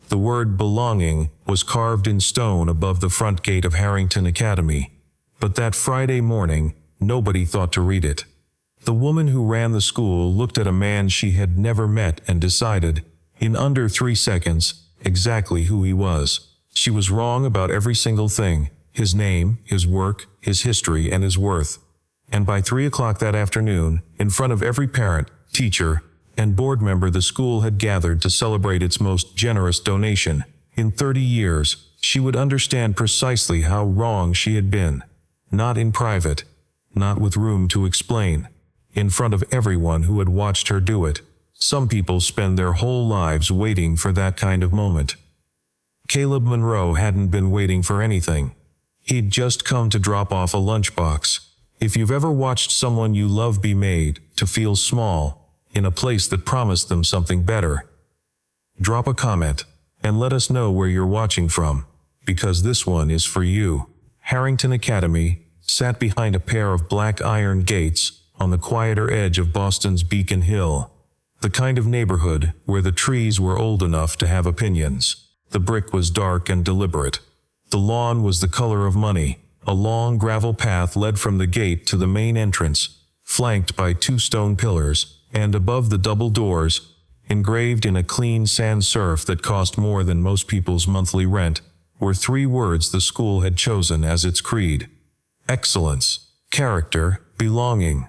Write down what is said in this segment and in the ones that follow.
The word belonging was carved in stone above the front gate of Harrington Academy. But that Friday morning, nobody thought to read it. The woman who ran the school looked at a man she had never met and decided, in under 3 seconds, exactly who he was. She was wrong about every single thing: his name, his work, his history, and his worth. And by 3 o'clock that afternoon, in front of every parent, teacher, and board member, the school had gathered to celebrate its most generous donation. In 30 years, she would understand precisely how wrong she had been. Not in private, not with room to explain. In front of everyone who had watched her do it. Some people spend their whole lives waiting for that kind of moment. Caleb Monroe hadn't been waiting for anything. He'd just come to drop off a lunchbox. If you've ever watched someone you love be made to feel small, in a place that promised them something better, drop a comment, and let us know where you're watching from, because this one is for you. Harrington Academy sat behind a pair of black iron gates on the quieter edge of Boston's Beacon Hill, the kind of neighborhood where the trees were old enough to have opinions. The brick was dark and deliberate. The lawn was the color of money. A long gravel path led from the gate to the main entrance, flanked by 2 stone pillars, and above the double doors, engraved in a clean sans serif that cost more than most people's monthly rent, were 3 words the school had chosen as its creed: excellence, character, belonging.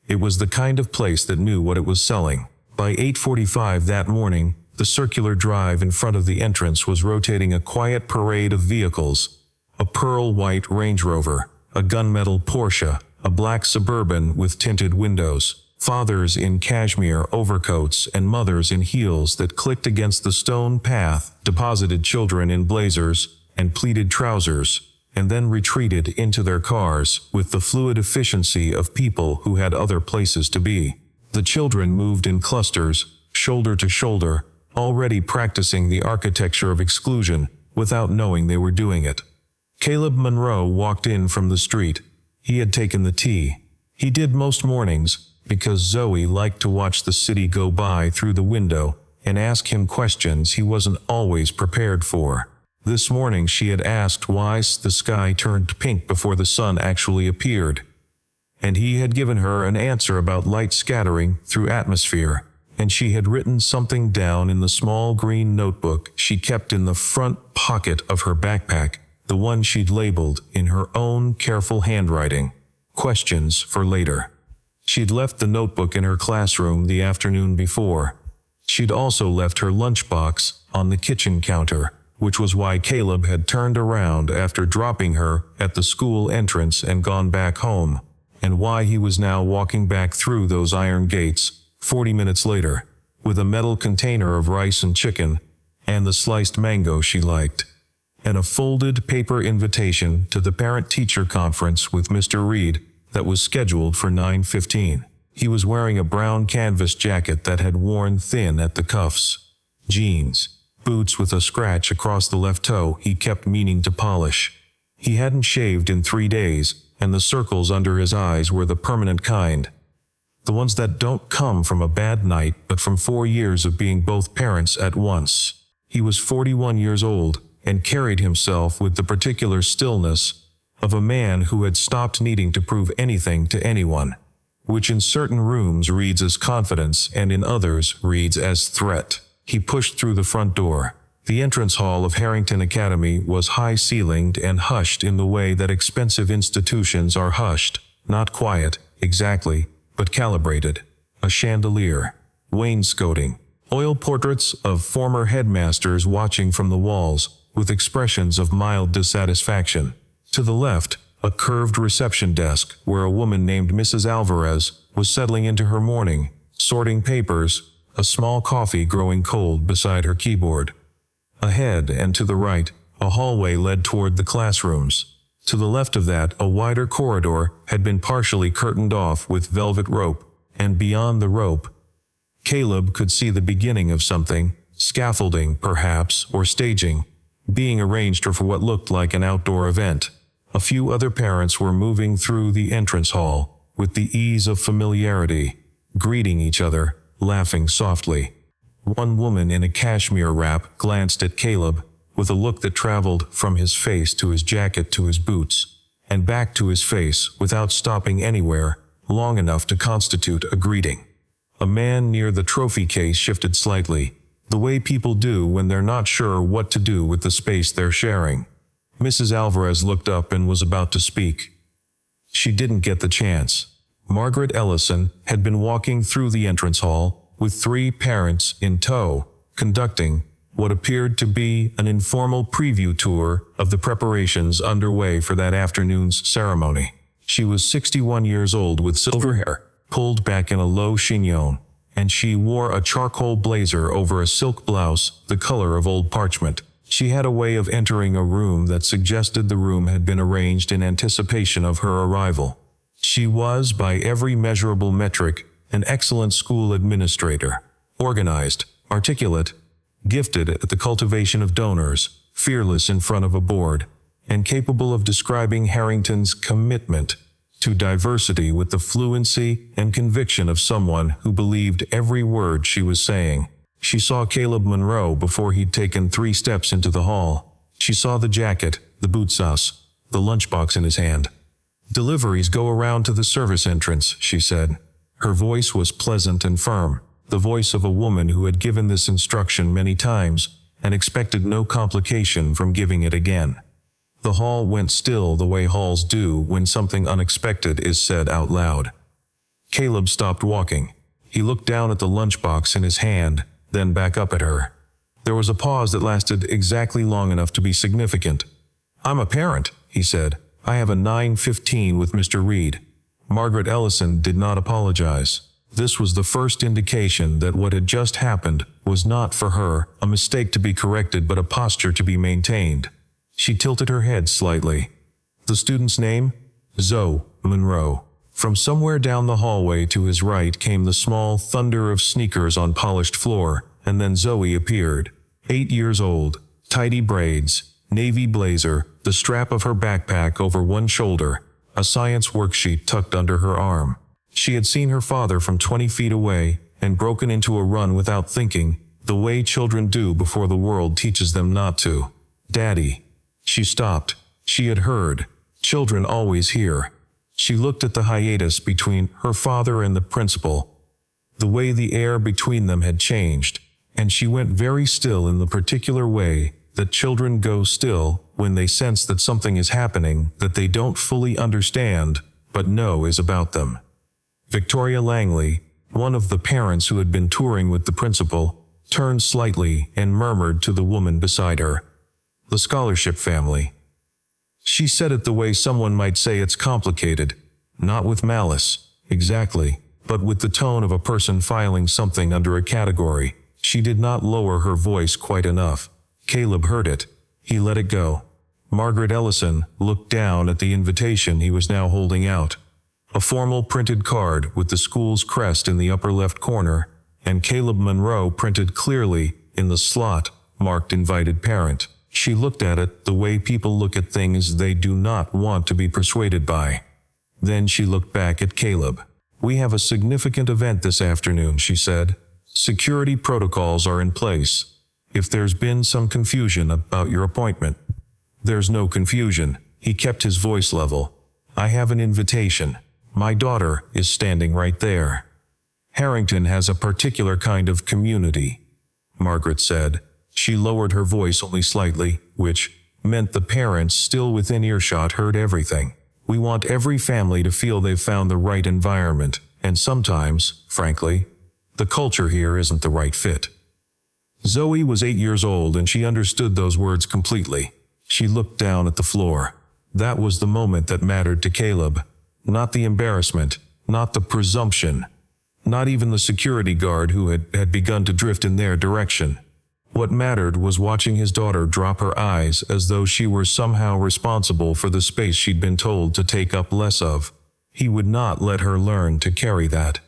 It was the kind of place that knew what it was selling. By 8:45 that morning, the circular drive in front of the entrance was rotating a quiet parade of vehicles: a pearl-white Range Rover, a gunmetal Porsche, a black Suburban with tinted windows, fathers in cashmere overcoats and mothers in heels that clicked against the stone path, deposited children in blazers and pleated trousers, and then retreated into their cars with the fluid efficiency of people who had other places to be. The children moved in clusters, shoulder to shoulder, already practicing the architecture of exclusion without knowing they were doing it. Caleb Monroe walked in from the street. He had taken the tea. He did most mornings, because Zoe liked to watch the city go by through the window and ask him questions he wasn't always prepared for. This morning she had asked why the sky turned pink before the sun actually appeared, and he had given her an answer about light scattering through atmosphere, and she had written something down in the small green notebook she kept in the front pocket of her backpack, the one she'd labeled in her own careful handwriting, "Questions for later." She'd left the notebook in her classroom the afternoon before. She'd also left her lunchbox on the kitchen counter, which was why Caleb had turned around after dropping her at the school entrance and gone back home, and why he was now walking back through those iron gates 40 minutes later, with a metal container of rice and chicken, and the sliced mango she liked, and a folded paper invitation to the parent-teacher conference with Mr. Reed that was scheduled for 9:15. He was wearing a brown canvas jacket that had worn thin at the cuffs, jeans, boots with a scratch across the left toe he kept meaning to polish. He hadn't shaved in 3 days, and the circles under his eyes were the permanent kind. The ones that don't come from a bad night but from 4 years of being both parents at once. He was 41 years old, and carried himself with the particular stillness of a man who had stopped needing to prove anything to anyone, which in certain rooms reads as confidence and in others reads as threat. He pushed through the front door. The entrance hall of Harrington Academy was high-ceilinged and hushed in the way that expensive institutions are hushed, not quiet, exactly, but calibrated. A chandelier, wainscoting, oil portraits of former headmasters watching from the walls, with expressions of mild dissatisfaction. To the left, a curved reception desk where a woman named Mrs. Alvarez was settling into her morning, sorting papers, a small coffee growing cold beside her keyboard. Ahead and to the right, a hallway led toward the classrooms. To the left of that, a wider corridor had been partially curtained off with velvet rope, and beyond the rope, Caleb could see the beginning of something, scaffolding perhaps, or staging, being arranged for what looked like an outdoor event. A few other parents were moving through the entrance hall, with the ease of familiarity, greeting each other, laughing softly. One woman in a cashmere wrap glanced at Caleb, with a look that traveled from his face to his jacket to his boots, and back to his face without stopping anywhere long enough to constitute a greeting. A man near the trophy case shifted slightly, the way people do when they're not sure what to do with the space they're sharing. Mrs. Alvarez looked up and was about to speak. She didn't get the chance. Margaret Ellison had been walking through the entrance hall, with 3 parents in tow, conducting what appeared to be an informal preview tour of the preparations underway for that afternoon's ceremony. She was 61 years old with silver hair, pulled back in a low chignon, and she wore a charcoal blazer over a silk blouse the color of old parchment. She had a way of entering a room that suggested the room had been arranged in anticipation of her arrival. She was, by every measurable metric, an excellent school administrator, organized, articulate, gifted at the cultivation of donors, fearless in front of a board, and capable of describing Harrington's commitment to diversity with the fluency and conviction of someone who believed every word she was saying. She saw Caleb Monroe before he'd taken 3 steps into the hall. She saw the jacket, the boot sauce, the lunchbox in his hand. "Deliveries go around to the service entrance," she said. Her voice was pleasant and firm, the voice of a woman who had given this instruction many times and expected no complication from giving it again. The hall went still the way halls do when something unexpected is said out loud. Caleb stopped walking. He looked down at the lunchbox in his hand, then back up at her. There was a pause that lasted exactly long enough to be significant. "I'm a parent," he said. "I have a 9:15 with Mr. Reed." Margaret Ellison did not apologize. This was the first indication that what had just happened was not for her a mistake to be corrected but a posture to be maintained. She tilted her head slightly. "The student's name? Zoe Monroe." From somewhere down the hallway to his right came the small thunder of sneakers on polished floor, and then Zoe appeared. 8 years old, tidy braids, navy blazer, the strap of her backpack over one shoulder, a science worksheet tucked under her arm. She had seen her father from 20 feet away and broken into a run without thinking, the way children do before the world teaches them not to. "Daddy." She stopped. She had heard. Children always hear. She looked at the hiatus between her father and the principal. The way the air between them had changed, and she went very still in the particular way that children go still when they sense that something is happening that they don't fully understand, but know is about them. Victoria Langley, one of the parents who had been touring with the principal, turned slightly and murmured to the woman beside her, "The scholarship family." She said it the way someone might say it's complicated, not with malice, exactly, but with the tone of a person filing something under a category. She did not lower her voice quite enough. Caleb heard it. He let it go. Margaret Ellison looked down at the invitation he was now holding out. A formal printed card with the school's crest in the upper left corner, and Caleb Monroe printed clearly in the slot marked invited parent. She looked at it the way people look at things they do not want to be persuaded by. Then she looked back at Caleb. "We have a significant event this afternoon," she said. "Security protocols are in place. If there's been some confusion about your appointment." "There's no confusion." He kept his voice level. "I have an invitation. My daughter is standing right there." "Harrington has a particular kind of community," Margaret said. She lowered her voice only slightly, which meant the parents still within earshot heard everything. "We want every family to feel they've found the right environment, and sometimes, frankly, the culture here isn't the right fit." Zoe was 8 years old and she understood those words completely. She looked down at the floor. That was the moment that mattered to Caleb. Not the embarrassment, not the presumption, not even the security guard who had begun to drift in their direction. What mattered was watching his daughter drop her eyes as though she were somehow responsible for the space she'd been told to take up less of. He would not let her learn to carry that.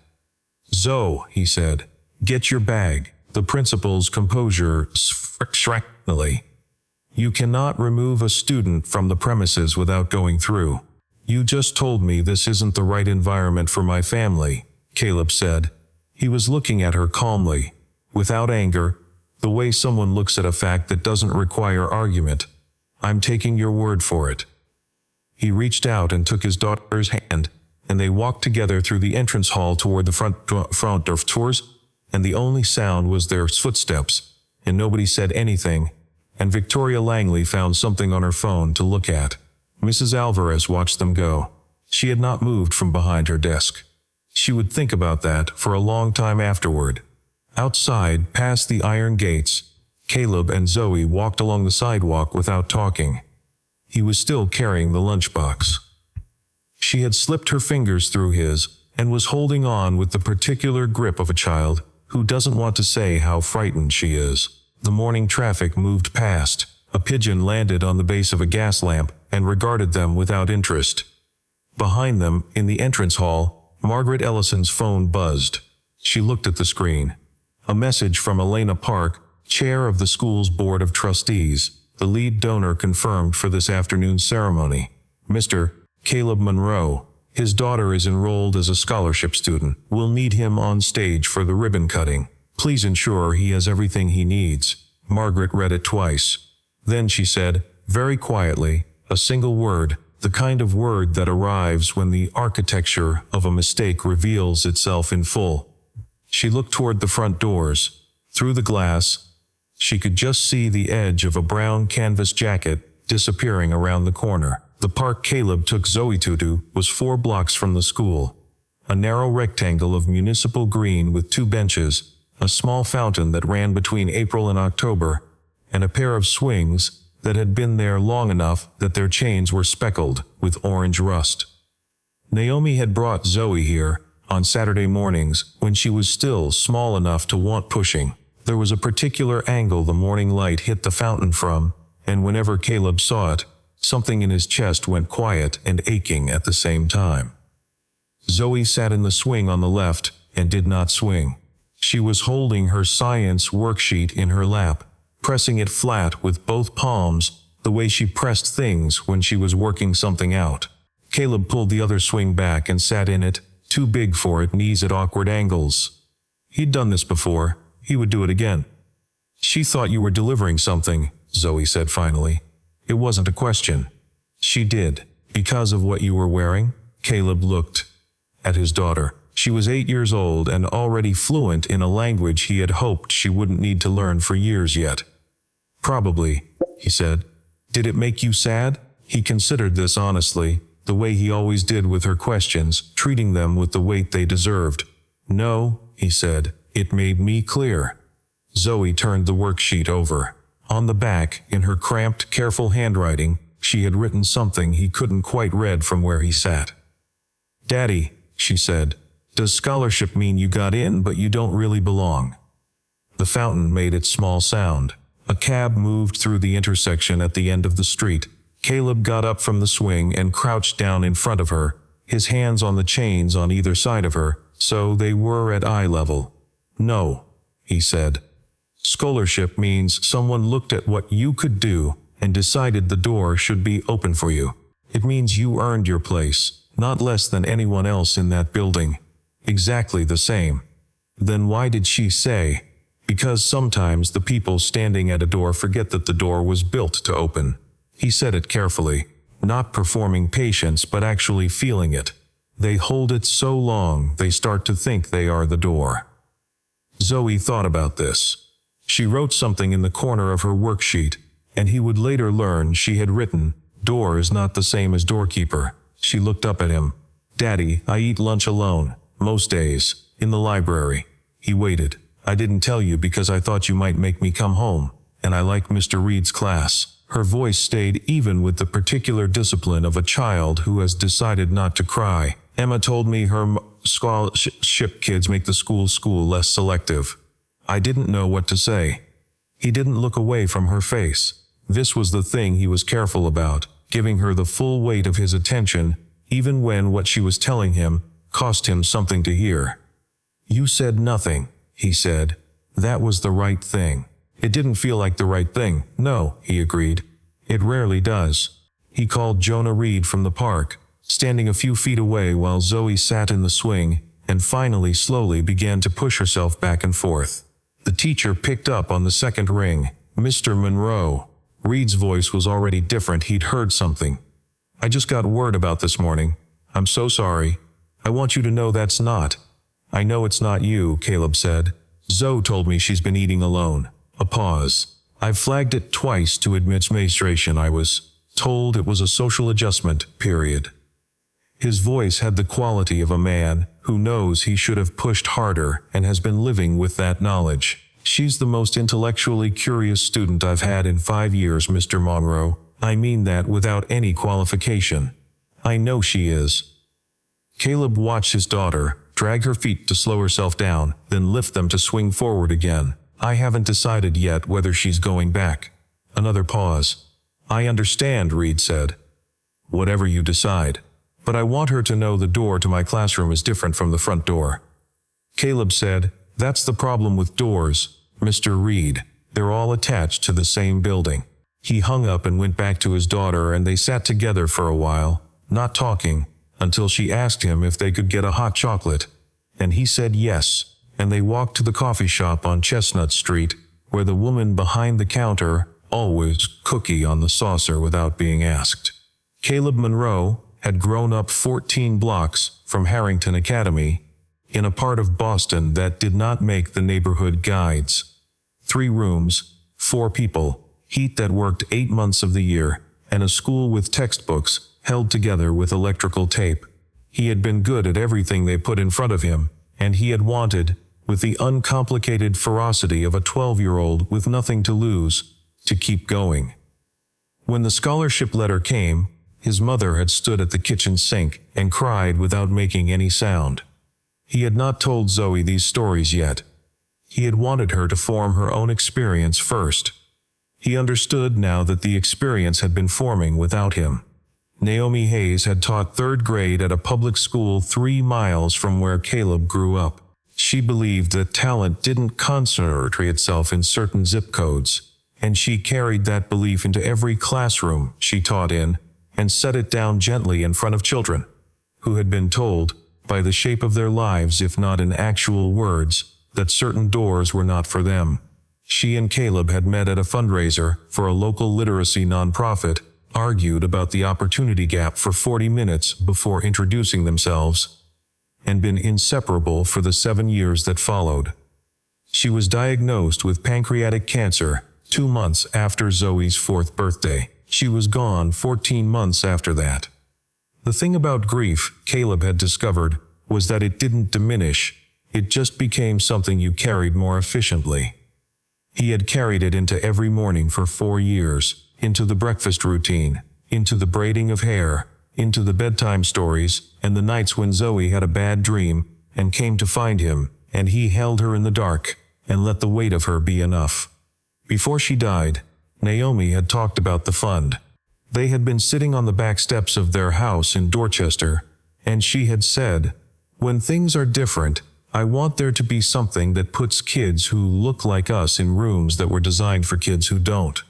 "Zoe," he said, "get your bag." The principal's composure shrank. "You cannot remove a student from the premises without going through." "You just told me this isn't the right environment for my family," Caleb said. He was looking at her calmly, without anger, the way someone looks at a fact that doesn't require argument. "I'm taking your word for it." He reached out and took his daughter's hand, and they walked together through the entrance hall toward the front of tours, and the only sound was their footsteps, and nobody said anything, and Victoria Langley found something on her phone to look at. Mrs. Alvarez watched them go. She had not moved from behind her desk. She would think about that for a long time afterward. Outside, past the iron gates, Caleb and Zoe walked along the sidewalk without talking. He was still carrying the lunchbox. She had slipped her fingers through his, and was holding on with the particular grip of a child who doesn't want to say how frightened she is. The morning traffic moved past. A pigeon landed on the base of a gas lamp and regarded them without interest. Behind them, in the entrance hall, Margaret Ellison's phone buzzed. She looked at the screen. A message from Elena Park, chair of the school's board of trustees, the lead donor confirmed for this afternoon's ceremony. "Mr. Caleb Monroe. His daughter is enrolled as a scholarship student. We'll need him on stage for the ribbon cutting. Please ensure he has everything he needs." Margaret read it twice. Then she said, very quietly, a single word, the kind of word that arrives when the architecture of a mistake reveals itself in full. She looked toward the front doors. Through the glass, she could just see the edge of a brown canvas jacket disappearing around the corner. The park Caleb took Zoe to was 4 blocks from the school. A narrow rectangle of municipal green with 2 benches, a small fountain that ran between April and October, and a pair of swings that had been there long enough that their chains were speckled with orange rust. Naomi had brought Zoe here on Saturday mornings when she was still small enough to want pushing. There was a particular angle the morning light hit the fountain from, and whenever Caleb saw it, something in his chest went quiet and aching at the same time. Zoe sat in the swing on the left and did not swing. She was holding her science worksheet in her lap, pressing it flat with both palms, the way she pressed things when she was working something out. Caleb pulled the other swing back and sat in it, too big for it, knees at awkward angles. He'd done this before. He would do it again. "She thought you were delivering something," Zoe said finally. "It wasn't a question." "She did. Because of what you were wearing?" Caleb looked at his daughter. She was 8 years old and already fluent in a language he had hoped she wouldn't need to learn for years yet. "Probably," he said. "Did it make you sad?" He considered this honestly, the way he always did with her questions, treating them with the weight they deserved. "No," he said, "it made me clear." Zoe turned the worksheet over. On the back, in her cramped, careful handwriting, she had written something he couldn't quite read from where he sat. "Daddy," she said, "does scholarship mean you got in but you don't really belong?" The fountain made its small sound. A cab moved through the intersection at the end of the street. Caleb got up from the swing and crouched down in front of her, his hands on the chains on either side of her, so they were at eye level. "No," he said. "Scholarship means someone looked at what you could do and decided the door should be open for you. It means you earned your place, not less than anyone else in that building. Exactly the same." Then why did she say? Because sometimes the people standing at a door forget that the door was built to open. He said it carefully, not performing patience but actually feeling it. They hold it so long they start to think they are the door. Zoe thought about this. She wrote something in the corner of her worksheet, and he would later learn she had written, "Door is not the same as doorkeeper." She looked up at him. "Daddy, I eat lunch alone, most days, in the library." He waited. "I didn't tell you because I thought you might make me come home, and I like Mr. Reed's class." Her voice stayed even with the particular discipline of a child who has decided not to cry. "Emma told me her scholarship kids make the school less selective." I didn't know what to say. He didn't look away from her face. This was the thing he was careful about, giving her the full weight of his attention, even when what she was telling him cost him something to hear. "You said nothing," he said. "That was the right thing." It didn't feel like the right thing. "No," he agreed. "It rarely does." He called Jonah Reed from the park, standing a few feet away while Zoe sat in the swing, and finally slowly began to push herself back and forth. The teacher picked up on the second ring. Mr. Monroe. Reed's voice was already different. He'd heard something. I just got word about this morning. I'm so sorry. I want you to know that's not. I know it's not you, Caleb said. Zoe told me she's been eating alone. A pause. I've flagged it twice to administration. I was told it was a social adjustment, period. His voice had the quality of a man who knows he should have pushed harder and has been living with that knowledge. She's the most intellectually curious student I've had in 5 years, Mr. Monroe. I mean that without any qualification. I know she is. Caleb watched his daughter drag her feet to slow herself down, then lift them to swing forward again. I haven't decided yet whether she's going back. Another pause. I understand, Reed said. Whatever you decide. But I want her to know the door to my classroom is different from the front door. Caleb said, that's the problem with doors, Mr. Reed. They're all attached to the same building. He hung up and went back to his daughter, and they sat together for a while, not talking, until she asked him if they could get a hot chocolate. And he said yes, and they walked to the coffee shop on Chestnut Street, where the woman behind the counter always cookie on the saucer without being asked. Caleb Monroe had grown up 14 blocks from Harrington Academy, in a part of Boston that did not make the neighborhood guides. 3 rooms, 4 people, heat that worked 8 months of the year, and a school with textbooks held together with electrical tape. He had been good at everything they put in front of him, and he had wanted, with the uncomplicated ferocity of a 12-year-old with nothing to lose, to keep going. When the scholarship letter came, his mother had stood at the kitchen sink and cried without making any sound. He had not told Zoe these stories yet. He had wanted her to form her own experience first. He understood now that the experience had been forming without him. Naomi Hayes had taught 3rd grade at a public school 3 miles from where Caleb grew up. She believed that talent didn't concentrate itself in certain zip codes, and she carried that belief into every classroom she taught in, and set it down gently in front of children, who had been told, by the shape of their lives if not in actual words, that certain doors were not for them. She and Caleb had met at a fundraiser for a local literacy nonprofit, argued about the opportunity gap for 40 minutes before introducing themselves, and been inseparable for the 7 years that followed. She was diagnosed with pancreatic cancer 2 months after Zoe's 4th birthday. She was gone 14 months after that. The thing about grief, Caleb had discovered, was that it didn't diminish, it just became something you carried more efficiently. He had carried it into every morning for 4 years, into the breakfast routine, into the braiding of hair, into the bedtime stories, and the nights when Zoe had a bad dream and came to find him, and he held her in the dark and let the weight of her be enough. Before she died, Naomi had talked about the fund. They had been sitting on the back steps of their house in Dorchester, and she had said, when things are different, I want there to be something that puts kids who look like us in rooms that were designed for kids who don't.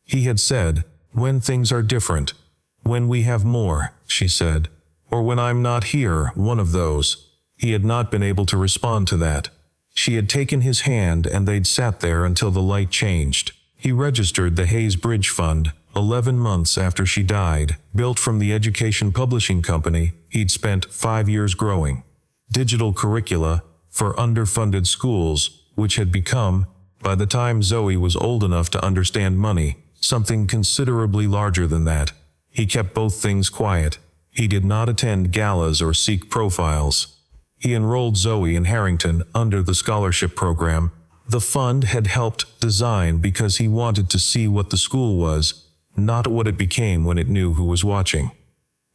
He had said, when things are different, when we have more, she said, or when I'm not here, one of those. He had not been able to respond to that. She had taken his hand and they'd sat there until the light changed. He registered the Hayes Bridge Fund, 11 months after she died, built from the education publishing company he'd spent 5 years growing. Digital curricula for underfunded schools, which had become, by the time Zoe was old enough to understand money, something considerably larger than that. He kept both things quiet. He did not attend galas or seek profiles. He enrolled Zoe in Harrington under the scholarship program. The fund had helped design because he wanted to see what the school was, not what it became when it knew who was watching.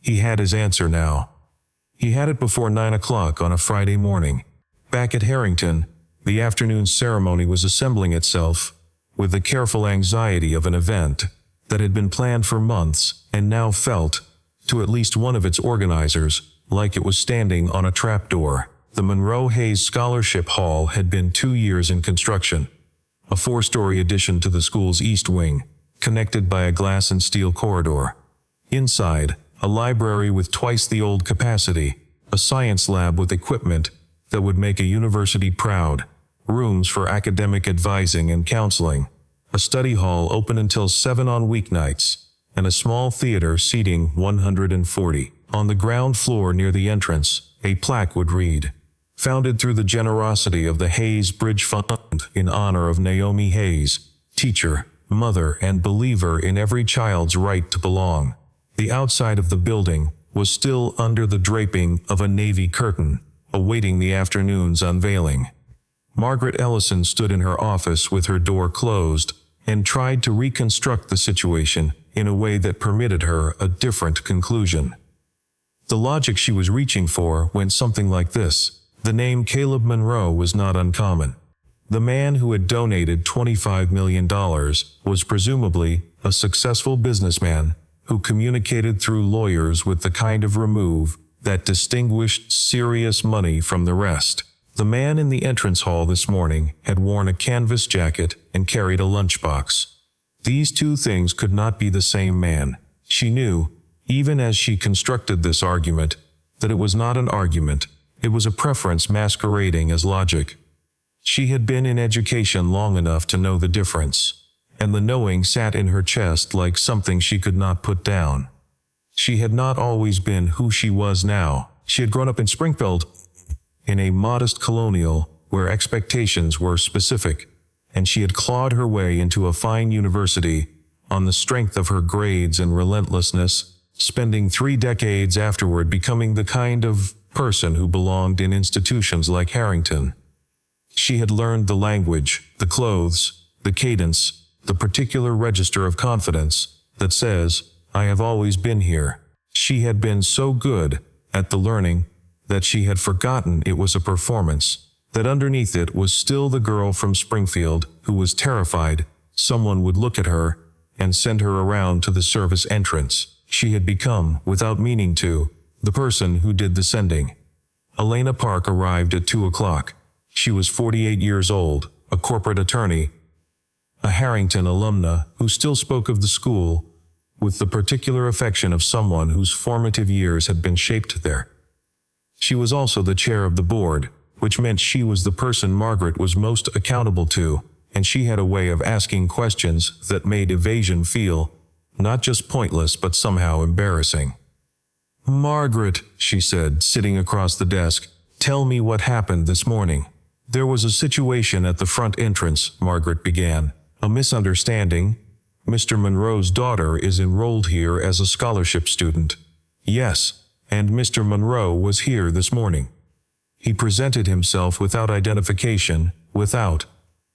He had his answer now. He had it before 9 o'clock on a Friday morning. Back at Harrington, the afternoon ceremony was assembling itself, with the careful anxiety of an event that had been planned for months and now felt, to at least one of its organizers, like it was standing on a trapdoor. The Monroe-Hayes Scholarship Hall had been 2 years in construction, a 4-story addition to the school's east wing, connected by a glass and steel corridor. Inside, a library with twice the old capacity, a science lab with equipment that would make a university proud, rooms for academic advising and counseling, a study hall open until 7 on weeknights, and a small theater seating 140. On the ground floor near the entrance, a plaque would read, "Founded through the generosity of the Hayes Bridge Fund in honor of Naomi Hayes, teacher, mother, and believer in every child's right to belong." The outside of the building was still under the draping of a navy curtain, awaiting the afternoon's unveiling. Margaret Ellison stood in her office with her door closed and tried to reconstruct the situation in a way that permitted her a different conclusion. The logic she was reaching for went something like this. The name Caleb Monroe was not uncommon. The man who had donated $25 million was presumably a successful businessman who communicated through lawyers with the kind of remove that distinguished serious money from the rest. The man in the entrance hall this morning had worn a canvas jacket and carried a lunchbox. These two things could not be the same man. She knew, even as she constructed this argument, that it was not an argument, it was a preference masquerading as logic. She had been in education long enough to know the difference, and the knowing sat in her chest like something she could not put down. She had not always been who she was now. She had grown up in Springfield, in a modest colonial where expectations were specific, and she had clawed her way into a fine university on the strength of her grades and relentlessness, spending 3 decades afterward becoming the kind of person who belonged in institutions like Harrington. She had learned the language, the clothes, the cadence, the particular register of confidence that says, "I have always been here." She had been so good at the learning that she had forgotten it was a performance, that underneath it was still the girl from Springfield who was terrified someone would look at her and send her around to the service entrance. She had become, without meaning to, the person who did the sending. Elena Park arrived at 2 o'clock. She was 48 years old, a corporate attorney, a Harrington alumna who still spoke of the school with the particular affection of someone whose formative years had been shaped there. She was also the chair of the board, which meant she was the person Margaret was most accountable to, and she had a way of asking questions that made evasion feel not just pointless but somehow embarrassing. "Margaret," she said, sitting across the desk, "tell me what happened this morning." "There was a situation at the front entrance," Margaret began. "A misunderstanding. Mr. Monroe's daughter is enrolled here as a scholarship student." "Yes, and Mr. Monroe was here this morning. He presented himself without identification,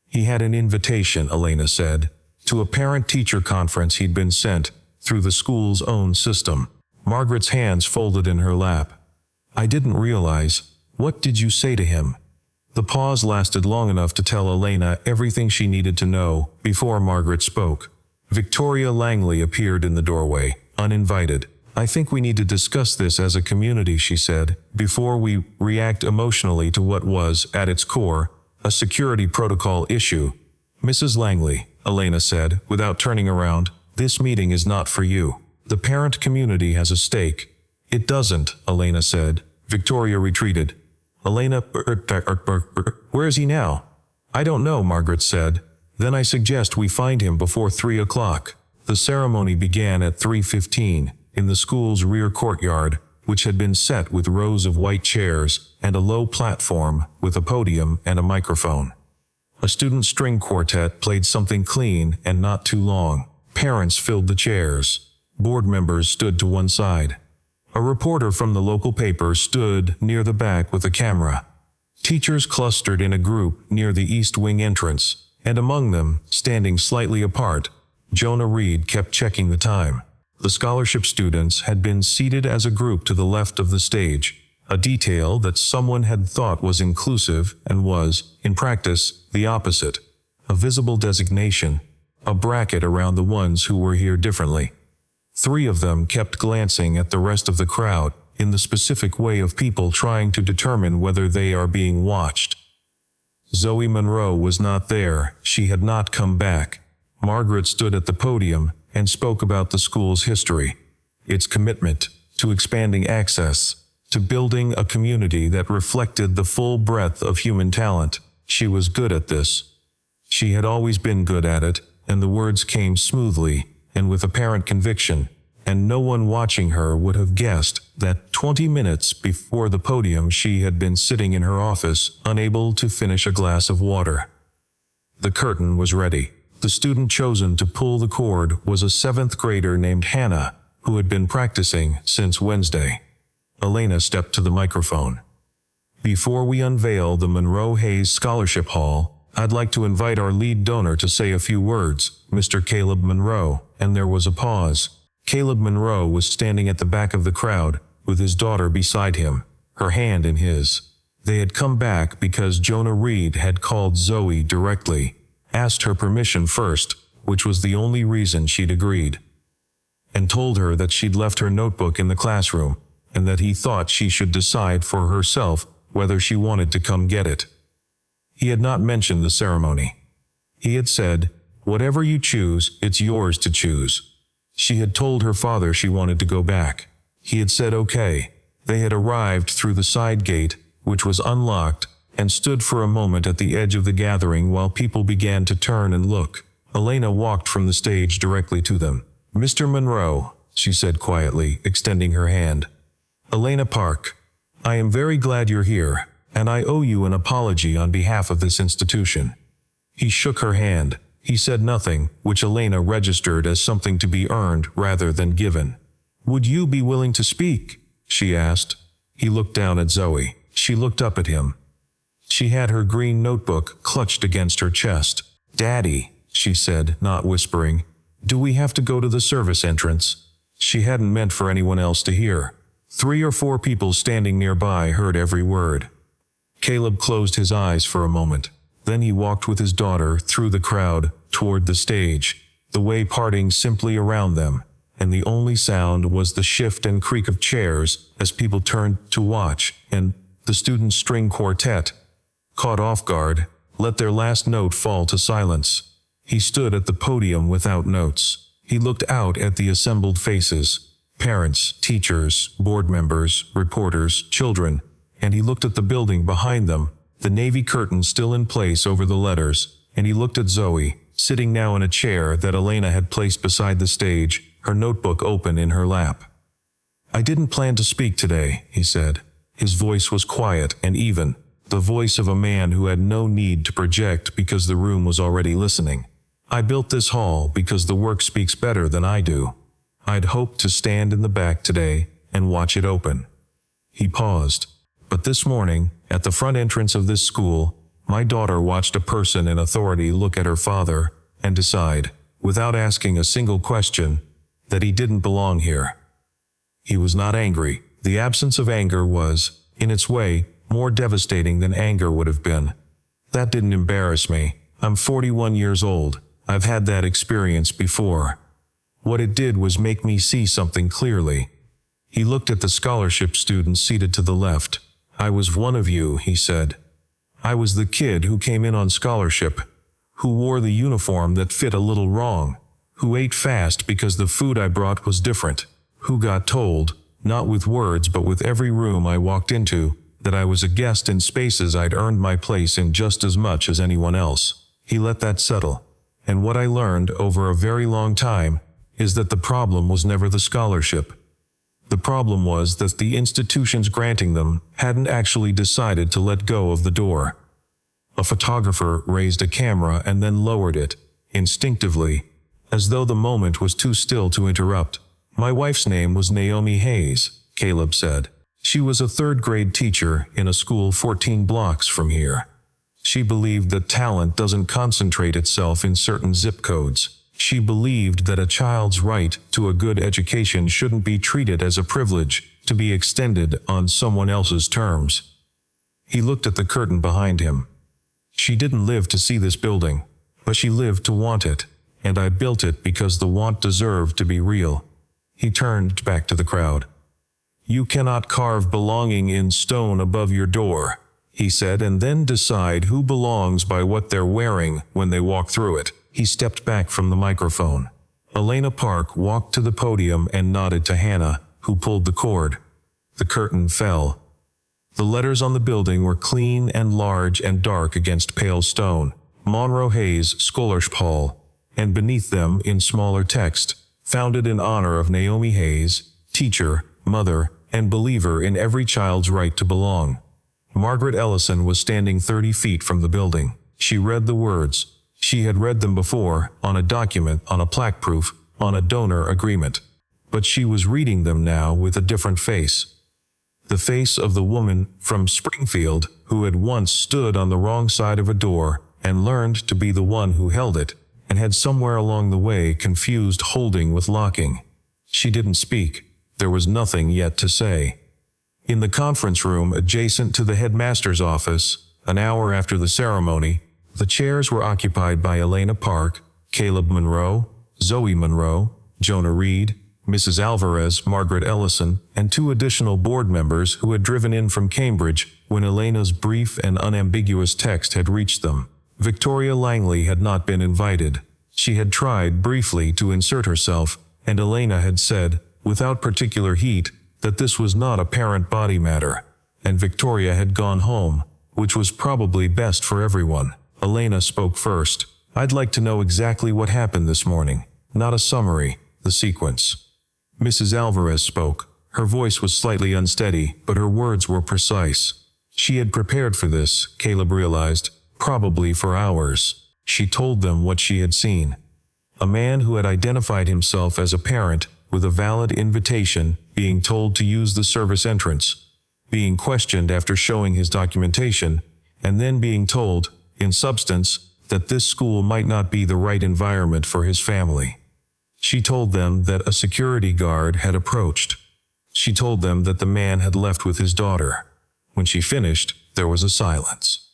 He had an invitation," Elena said, "to a parent-teacher conference he'd been sent through the school's own system." Margaret's hands folded in her lap. "I didn't realize. What did you say to him?" The pause lasted long enough to tell Elena everything she needed to know before Margaret spoke. Victoria Langley appeared in the doorway, uninvited. "I think we need to discuss this as a community," she said, "before we react emotionally to what was, at its core, a security protocol issue." "Mrs. Langley," Elena said, without turning around, "this meeting is not for you. The parent community has a stake." "It doesn't," Elena said. Victoria retreated. "Elena, where is he now?" "I don't know," Margaret said. "Then I suggest we find him before 3 o'clock. The ceremony began at 3:15, in the school's rear courtyard, which had been set with rows of white chairs and a low platform with a podium and a microphone. A student string quartet played something clean and not too long. Parents filled the chairs. Board members stood to one side. A reporter from the local paper stood near the back with a camera. Teachers clustered in a group near the East Wing entrance, and among them, standing slightly apart, Jonah Reed kept checking the time. The scholarship students had been seated as a group to the left of the stage, a detail that someone had thought was inclusive and was, in practice, the opposite. A visible designation, a bracket around the ones who were here differently. 3 of them kept glancing at the rest of the crowd, in the specific way of people trying to determine whether they are being watched. Zoe Monroe was not there. She had not come back. Margaret stood at the podium and spoke about the school's history, its commitment to expanding access, to building a community that reflected the full breadth of human talent. She was good at this. She had always been good at it, and the words came smoothly, and with apparent conviction, and no one watching her would have guessed that 20 minutes before the podium she had been sitting in her office, unable to finish a glass of water. The curtain was ready. The student chosen to pull the cord was a 7th grader named Hannah, who had been practicing since Wednesday. Elena stepped to the microphone. Before we unveil the Monroe-Hayes Scholarship Hall, I'd like to invite our lead donor to say a few words, Mr. Caleb Monroe, and there was a pause. Caleb Monroe was standing at the back of the crowd, with his daughter beside him, her hand in his. They had come back because Jonah Reed had called Zoe directly, asked her permission first, which was the only reason she'd agreed, and told her that she'd left her notebook in the classroom, and that he thought she should decide for herself whether she wanted to come get it. He had not mentioned the ceremony. He had said, "Whatever you choose, it's yours to choose." She had told her father she wanted to go back. He had said okay. They had arrived through the side gate, which was unlocked, and stood for a moment at the edge of the gathering while people began to turn and look. Elena walked from the stage directly to them. "Mr. Monroe," she said quietly, extending her hand. "Elena Park, I am very glad you're here, and I owe you an apology on behalf of this institution." He shook her hand. He said nothing, which Elena registered as something to be earned rather than given. "Would you be willing to speak?" she asked. He looked down at Zoe. She looked up at him. She had her green notebook clutched against her chest. "Daddy," she said, not whispering, "do we have to go to the service entrance?" She hadn't meant for anyone else to hear. 3 or 4 people standing nearby heard every word. Caleb closed his eyes for a moment. Then he walked with his daughter through the crowd toward the stage, the way parting simply around them, and the only sound was the shift and creak of chairs as people turned to watch, and the student string quartet, caught off guard, let their last note fall to silence. He stood at the podium without notes. He looked out at the assembled faces, parents, teachers, board members, reporters, children, and he looked at the building behind them, the navy curtain still in place over the letters, and he looked at Zoe, sitting now in a chair that Elena had placed beside the stage, her notebook open in her lap. "I didn't plan to speak today," he said. His voice was quiet and even, the voice of a man who had no need to project because the room was already listening. "I built this hall because the work speaks better than I do. I'd hoped to stand in the back today and watch it open." He paused. "But this morning, at the front entrance of this school, my daughter watched a person in authority look at her father and decide, without asking a single question, that he didn't belong here." He was not angry. The absence of anger was, in its way, more devastating than anger would have been. "That didn't embarrass me. I'm 41 years old. I've had that experience before. What it did was make me see something clearly." He looked at the scholarship students seated to the left. "I was one of you," he said. "I was the kid who came in on scholarship, who wore the uniform that fit a little wrong, who ate fast because the food I brought was different, who got told, not with words but with every room I walked into, that I was a guest in spaces I'd earned my place in just as much as anyone else." He let that settle. "And what I learned over a very long time is that the problem was never the scholarship. The problem was that the institutions granting them hadn't actually decided to let go of the door." A photographer raised a camera and then lowered it, instinctively, as though the moment was too still to interrupt. "My wife's name was Naomi Hayes," Caleb said. "She was a 3rd-grade teacher in a school 14 blocks from here. She believed that talent doesn't concentrate itself in certain zip codes. She believed that a child's right to a good education shouldn't be treated as a privilege to be extended on someone else's terms." He looked at the curtain behind him. "She didn't live to see this building, but she lived to want it, and I built it because the want deserved to be real." He turned back to the crowd. "You cannot carve belonging in stone above your door," he said, "and then decide who belongs by what they're wearing when they walk through it." He stepped back from the microphone. Elena Park walked to the podium and nodded to Hannah, who pulled the cord. The curtain fell. The letters on the building were clean and large and dark against pale stone. Monroe-Hayes Scholarship Hall, and beneath them in smaller text, founded in honor of Naomi Hayes, teacher, mother, and believer in every child's right to belong. Margaret Ellison was standing 30 feet from the building. She read the words. She had read them before, on a document, on a plaque proof, on a donor agreement. But she was reading them now with a different face. The face of the woman from Springfield who had once stood on the wrong side of a door and learned to be the one who held it, and had somewhere along the way confused holding with locking. She didn't speak. There was nothing yet to say. In the conference room adjacent to the headmaster's office, an hour after the ceremony, the chairs were occupied by Elena Park, Caleb Monroe, Zoe Monroe, Jonah Reed, Mrs. Alvarez, Margaret Ellison, and 2 additional board members who had driven in from Cambridge when Elena's brief and unambiguous text had reached them. Victoria Langley had not been invited. She had tried briefly to insert herself, and Elena had said, without particular heat, that this was not a parent body matter, and Victoria had gone home, which was probably best for everyone. Elena spoke first. I'd like to know exactly what happened this morning, not a summary, the sequence. Mrs. Alvarez spoke. Her voice was slightly unsteady, but her words were precise. She had prepared for this, Caleb realized, probably for hours. She told them what she had seen. A man who had identified himself as a parent, with a valid invitation, being told to use the service entrance, being questioned after showing his documentation, and then being told, in substance, that this school might not be the right environment for his family. She told them that a security guard had approached. She told them that the man had left with his daughter. When she finished, there was a silence.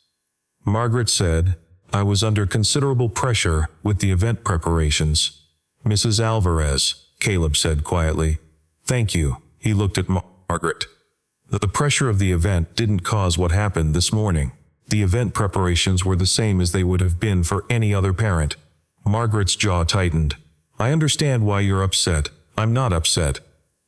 Margaret said, I was under considerable pressure with the event preparations. Mrs. Alvarez, Caleb said quietly. Thank you. He looked at Margaret. The pressure of the event didn't cause what happened this morning. The event preparations were the same as they would have been for any other parent. Margaret's jaw tightened. I understand why you're upset. I'm not upset.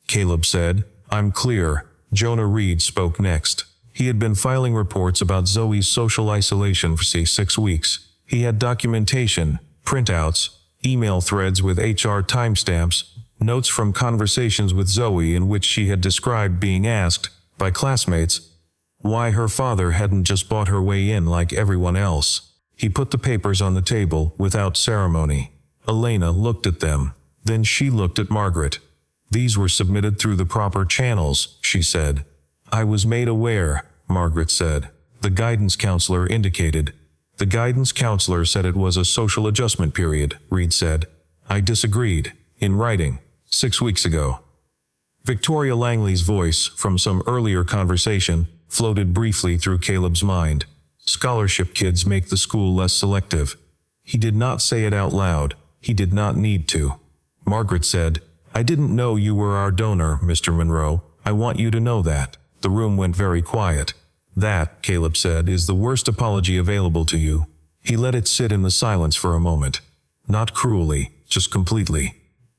Caleb said, I'm clear. Jonah Reed spoke next. He had been filing reports about Zoe's social isolation for 6 weeks. He had documentation, printouts, email threads with HR timestamps, notes from conversations with Zoe in which she had described being asked, by classmates, why her father hadn't just bought her way in like everyone else. He put the papers on the table without ceremony. Elena looked at them. Then she looked at Margaret. These were submitted through the proper channels, she said. I was made aware, Margaret said. The guidance counselor indicated. The guidance counselor said it was a social adjustment period, Reed said. I disagreed. In writing. 6 weeks ago. Victoria Langley's voice, from some earlier conversation, floated briefly through Caleb's mind. Scholarship kids make the school less selective. He did not say it out loud. He did not need to. Margaret said, I didn't know you were our donor, Mr. Monroe. I want you to know that. The room went very quiet. That, Caleb said, is the worst apology available to you. He let it sit in the silence for a moment. Not cruelly, just completely.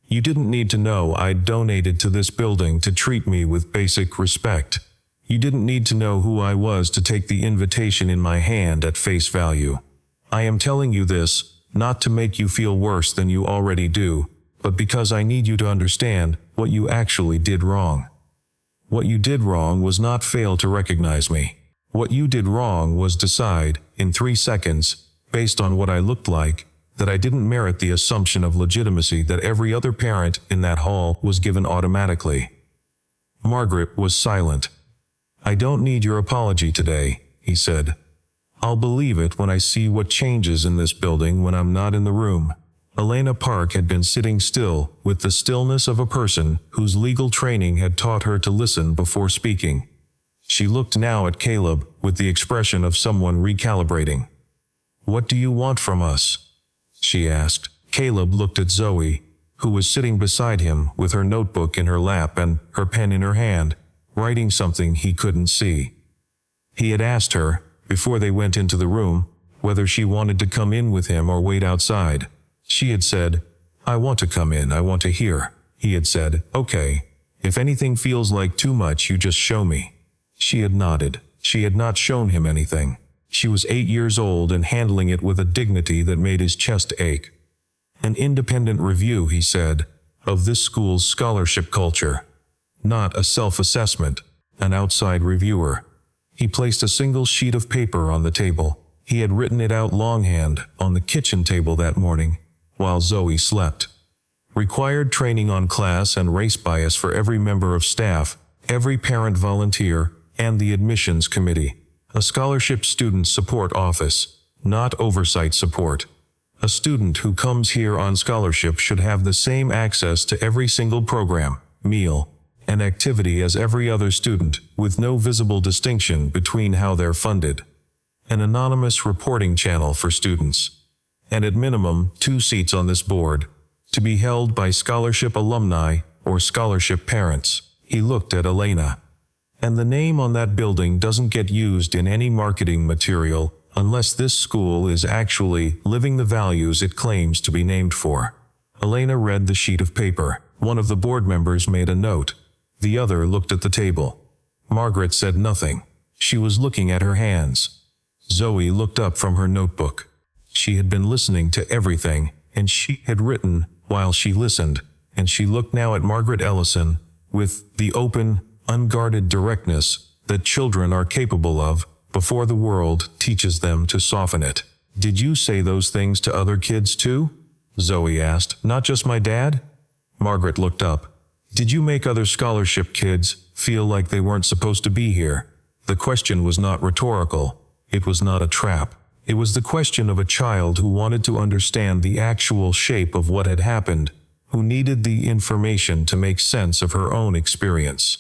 You didn't need to know I'd donated to this building to treat me with basic respect. You didn't need to know who I was to take the invitation in my hand at face value. I am telling you this, not to make you feel worse than you already do, but because I need you to understand what you actually did wrong. What you did wrong was not fail to recognize me. What you did wrong was decide, in 3 seconds, based on what I looked like, that I didn't merit the assumption of legitimacy that every other parent in that hall was given automatically. Margaret was silent. I don't need your apology today, he said. I'll believe it when I see what changes in this building when I'm not in the room. Elena Park had been sitting still, with the stillness of a person whose legal training had taught her to listen before speaking. She looked now at Caleb with the expression of someone recalibrating. What do you want from us? She asked. Caleb looked at Zoe, who was sitting beside him with her notebook in her lap and her pen in her hand, writing something he couldn't see. He had asked her, before they went into the room, whether she wanted to come in with him or wait outside. She had said, I want to come in, I want to hear. He had said, okay. If anything feels like too much, you just show me. She had nodded. She had not shown him anything. She was 8 years old and handling it with a dignity that made his chest ache. An independent review, he said, of this school's scholarship culture. Not a self-assessment, an outside reviewer. He placed a single sheet of paper on the table. He had written it out longhand on the kitchen table that morning, while Zoe slept. Required training on class and race bias for every member of staff, every parent volunteer, and the admissions committee. A scholarship student support office, not oversight support. A student who comes here on scholarship should have the same access to every single program, meal, and activity as every other student, with no visible distinction between how they're funded. An anonymous reporting channel for students. And at minimum, 2 seats on this board, to be held by scholarship alumni or scholarship parents. He looked at Elena. And the name on that building doesn't get used in any marketing material unless this school is actually living the values it claims to be named for. Elena read the sheet of paper. One of the board members made a note. The other looked at the table. Margaret said nothing. She was looking at her hands. Zoe looked up from her notebook. She had been listening to everything, and she had written while she listened, and she looked now at Margaret Ellison with the open, unguarded directness that children are capable of before the world teaches them to soften it. "Did you say those things to other kids too?" Zoe asked. "Not just my dad?" Margaret looked up. "Did you make other scholarship kids feel like they weren't supposed to be here?" The question was not rhetorical. It was not a trap. It was the question of a child who wanted to understand the actual shape of what had happened, who needed the information to make sense of her own experience.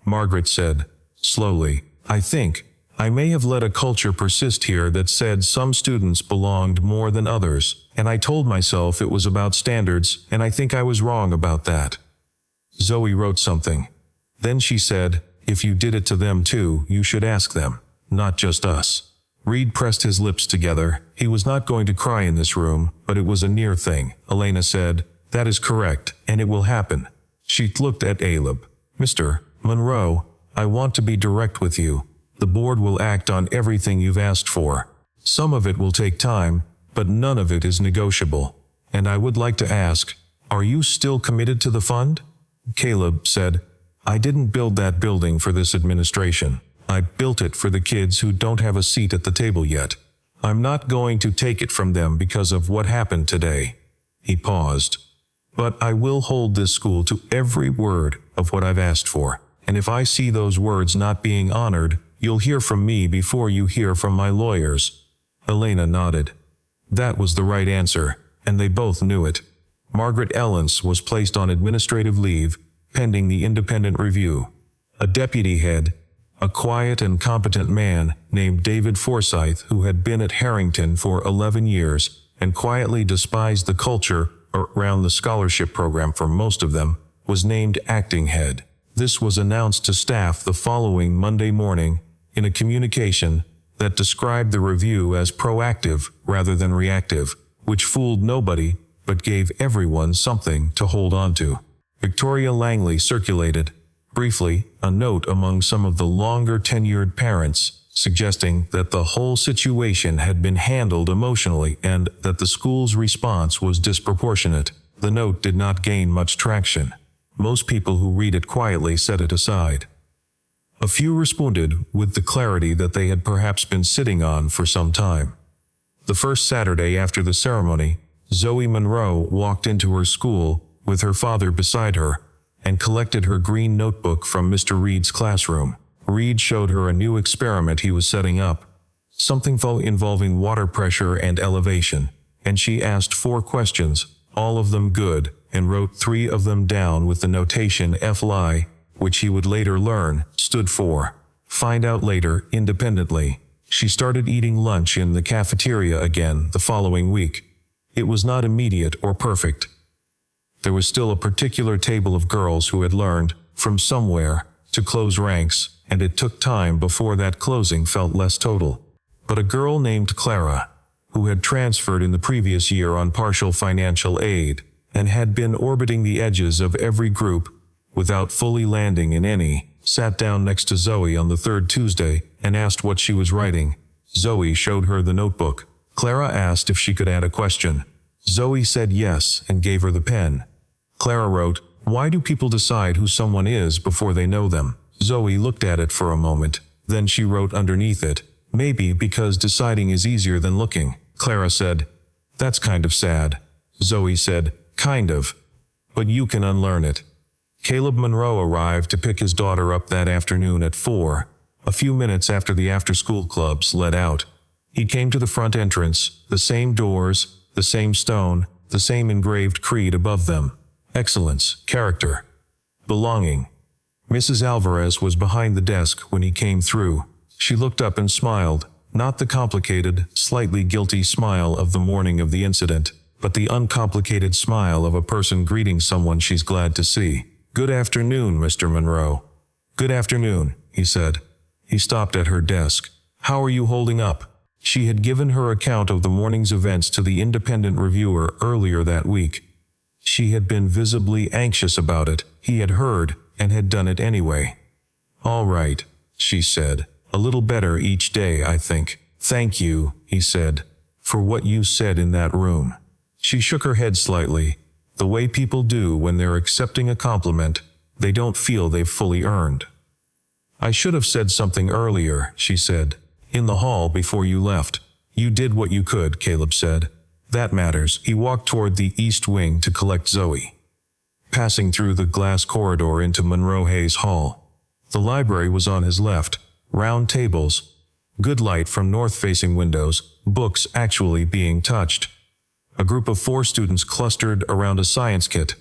Margaret said, slowly, "I think I may have let a culture persist here that said some students belonged more than others, and I told myself it was about standards, and I think I was wrong about that." Zoe wrote something. Then she said, "If you did it to them too, you should ask them, not just us." Reed pressed his lips together. He was not going to cry in this room, but it was a near thing. Elena said, "That is correct, and it will happen." She looked at Caleb. "Mr. Monroe, I want to be direct with you. The board will act on everything you've asked for. Some of it will take time, but none of it is negotiable. And I would like to ask, are you still committed to the fund?" Caleb said, "I didn't build that building for this administration. I built it for the kids who don't have a seat at the table yet. I'm not going to take it from them because of what happened today." He paused. "But I will hold this school to every word of what I've asked for. And if I see those words not being honored, you'll hear from me before you hear from my lawyers." Elena nodded. That was the right answer, and they both knew it. Margaret Ellens was placed on administrative leave, pending the independent review. A deputy head, a quiet and competent man named David Forsyth, who had been at Harrington for 11 years and quietly despised the culture around the scholarship program for most of them, was named acting head. This was announced to staff the following Monday morning in a communication that described the review as proactive rather than reactive, which fooled nobody but gave everyone something to hold on to. Victoria Langley circulated, briefly, a note among some of the longer tenured parents, suggesting that the whole situation had been handled emotionally and that the school's response was disproportionate. The note did not gain much traction. Most people who read it quietly set it aside. A few responded with the clarity that they had perhaps been sitting on for some time. The first Saturday after the ceremony, Zoe Monroe walked into her school with her father beside her and collected her green notebook from Mr. Reed's classroom. Reed showed her a new experiment he was setting up, something involving water pressure and elevation, and she asked 4 questions, all of them good, and wrote 3 of them down with the notation FLI, which he would later learn stood for find out later independently. She started eating lunch in the cafeteria again the following week. It was not immediate or perfect. There was still a particular table of girls who had learned, from somewhere, to close ranks, and it took time before that closing felt less total. But a girl named Clara, who had transferred in the previous year on partial financial aid, and had been orbiting the edges of every group, without fully landing in any, sat down next to Zoe on the third Tuesday, and asked what she was writing. Zoe showed her the notebook. Clara asked if she could add a question. Zoe said yes and gave her the pen. Clara wrote, "Why do people decide who someone is before they know them?" Zoe looked at it for a moment. Then she wrote underneath it, "Maybe because deciding is easier than looking." Clara said, "That's kind of sad." Zoe said, "Kind of. But you can unlearn it." Caleb Monroe arrived to pick his daughter up that afternoon at 4, a few minutes after the after-school clubs let out. He came to the front entrance, the same doors, the same stone, the same engraved creed above them. Excellence, character, belonging. Mrs. Alvarez was behind the desk when he came through. She looked up and smiled, not the complicated, slightly guilty smile of the morning of the incident, but the uncomplicated smile of a person greeting someone she's glad to see. "Good afternoon, Mr. Monroe." "Good afternoon," he said. He stopped at her desk. "How are you holding up?" She had given her account of the morning's events to the independent reviewer earlier that week. She had been visibly anxious about it, he had heard, and had done it anyway. "All right," she said. "A little better each day, I think." "Thank you," he said, "for what you said in that room." She shook her head slightly. The way people do when they're accepting a compliment they don't feel they've fully earned. "I should have said something earlier," she said. "In the hall before you left." "You did what you could," Caleb said. "That matters." He walked toward the east wing to collect Zoe, passing through the glass corridor into Monroe-Hayes Hall. The library was on his left. Round tables, good light from north-facing windows, books actually being touched. A group of 4 students clustered around a science kit,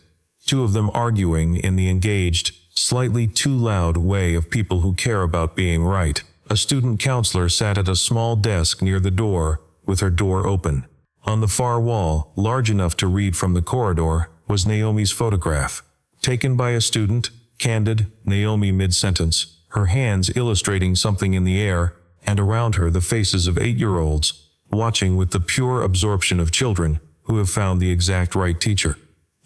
2 of them arguing in the engaged, slightly too loud way of people who care about being right. A student counselor sat at a small desk near the door, with her door open. On the far wall, large enough to read from the corridor, was Naomi's photograph. Taken by a student, candid, Naomi mid-sentence, her hands illustrating something in the air, and around her the faces of 8-year-olds, watching with the pure absorption of children who have found the exact right teacher.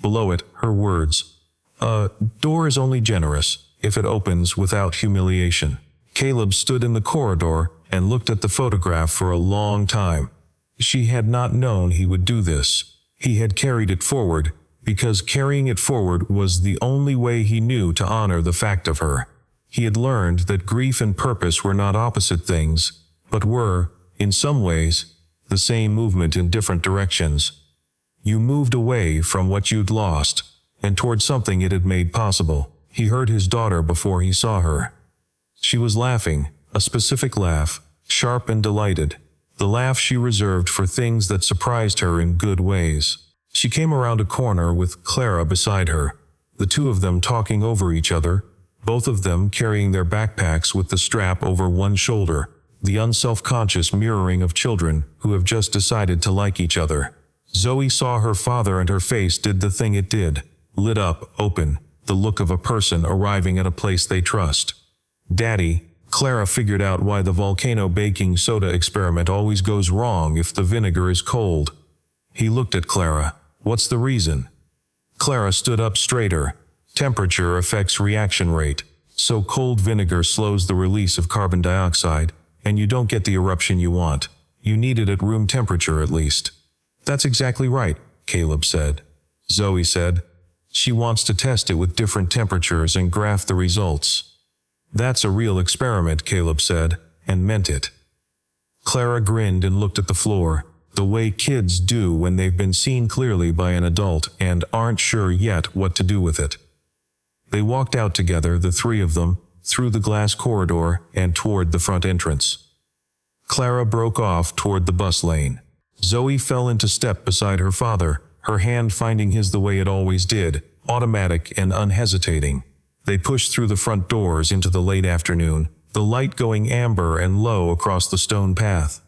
Below it, her words. "A door is only generous if it opens without humiliation." Caleb stood in the corridor and looked at the photograph for a long time. She had not known he would do this. He had carried it forward, because carrying it forward was the only way he knew to honor the fact of her. He had learned that grief and purpose were not opposite things, but were, in some ways, the same movement in different directions. You moved away from what you'd lost, and toward something it had made possible. He heard his daughter before he saw her. She was laughing, a specific laugh, sharp and delighted, the laugh she reserved for things that surprised her in good ways. She came around a corner with Clara beside her, the 2 of them talking over each other, both of them carrying their backpacks with the strap over one shoulder, the unself-conscious mirroring of children who have just decided to like each other. Zoe saw her father and her face did the thing it did, lit up, open, the look of a person arriving at a place they trust. "Daddy," Clara figured out why the volcano baking soda experiment always goes wrong if the vinegar is cold. He looked at Clara. "What's the reason?" Clara stood up straighter. "Temperature affects reaction rate. So cold vinegar slows the release of carbon dioxide, and you don't get the eruption you want. You need it at room temperature at least." "That's exactly right," Caleb said. Zoe said, "She wants to test it with different temperatures and graph the results." "That's a real experiment," Caleb said, and meant it. Clara grinned and looked at the floor, the way kids do when they've been seen clearly by an adult and aren't sure yet what to do with it. They walked out together, the 3 of them, through the glass corridor and toward the front entrance. Clara broke off toward the bus lane. Zoe fell into step beside her father, her hand finding his the way it always did, automatic and unhesitating. They pushed through the front doors into the late afternoon, the light going amber and low across the stone path.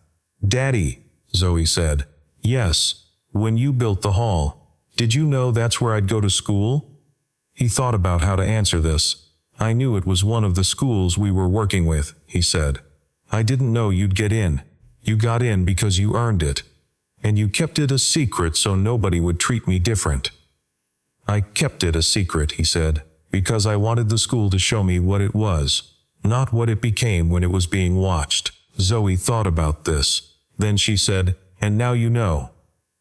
"Daddy," Zoe said. "Yes, when you built the hall, did you know that's where I'd go to school?" He thought about how to answer this. "I knew it was one of the schools we were working with," he said. "I didn't know you'd get in. You got in because you earned it. And you kept it a secret so nobody would treat me different." "I kept it a secret," he said. because I wanted the school to show me what it was, not what it became when it was being watched. Zoe thought about this. Then she said, "And now you know."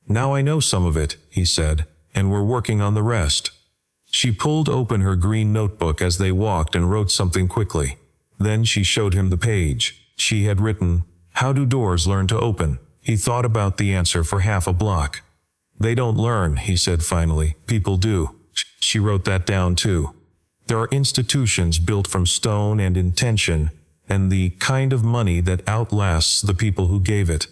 "Now I know some of it," he said, "and we're working on the rest." She pulled open her green notebook as they walked and wrote something quickly. Then she showed him the page. She had written, "How do doors learn to open?" He thought about the answer for half a block. "They don't learn," he said finally. "People do." She wrote that down too. There are institutions built from stone and intention, and the kind of money that outlasts the people who gave it.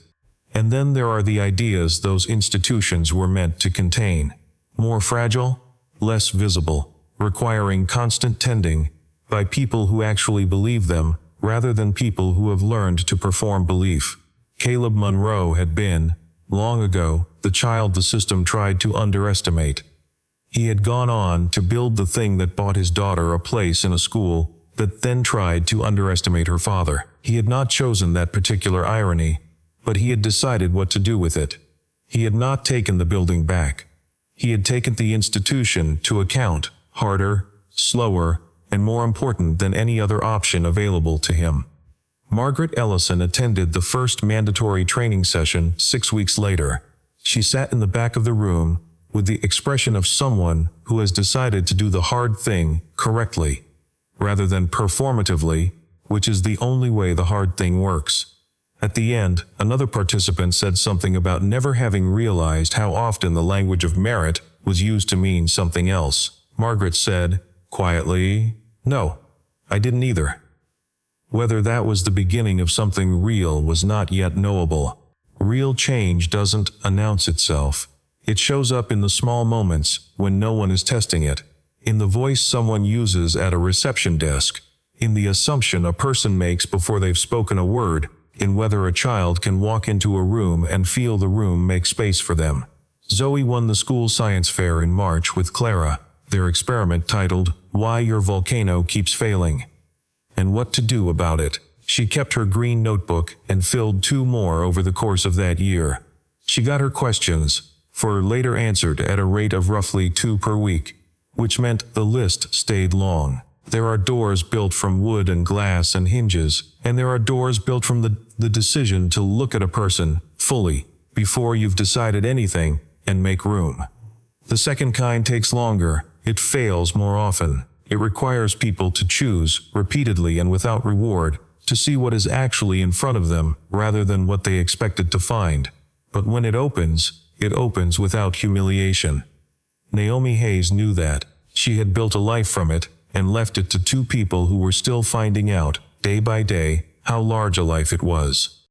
And then there are the ideas those institutions were meant to contain. More fragile, less visible, requiring constant tending by people who actually believe them, rather than people who have learned to perform belief. Caleb Monroe had been, long ago, the child the system tried to underestimate. He had gone on to build the thing that bought his daughter a place in a school that then tried to underestimate her father. He had not chosen that particular irony, but he had decided what to do with it. He had not taken the building back. He had taken the institution to account, harder, slower, and more important than any other option available to him. Margaret Ellison attended the first mandatory training session 6 weeks later. She sat in the back of the room, with the expression of someone who has decided to do the hard thing correctly, rather than performatively, which is the only way the hard thing works. At the end, another participant said something about never having realized how often the language of merit was used to mean something else. Margaret said, quietly, "No, I didn't either." Whether that was the beginning of something real was not yet knowable. Real change doesn't announce itself. It shows up in the small moments when no one is testing it, in the voice someone uses at a reception desk, in the assumption a person makes before they've spoken a word, in whether a child can walk into a room and feel the room make space for them. Zoe won the school science fair in March with Clara, their experiment titled, "Why Your Volcano Keeps Failing," and what to do about it. She kept her green notebook and filled 2 more over the course of that year. She got her questions, for later answered at a rate of roughly 2 per week, which meant the list stayed long. There are doors built from wood and glass and hinges, and there are doors built from the decision to look at a person fully, before you've decided anything, and make room. The second kind takes longer. It fails more often. It requires people to choose, repeatedly and without reward, to see what is actually in front of them, rather than what they expected to find. But when it opens without humiliation. Naomi Hayes knew that. She had built a life from it, and left it to 2 people who were still finding out, day by day, how large a life it was.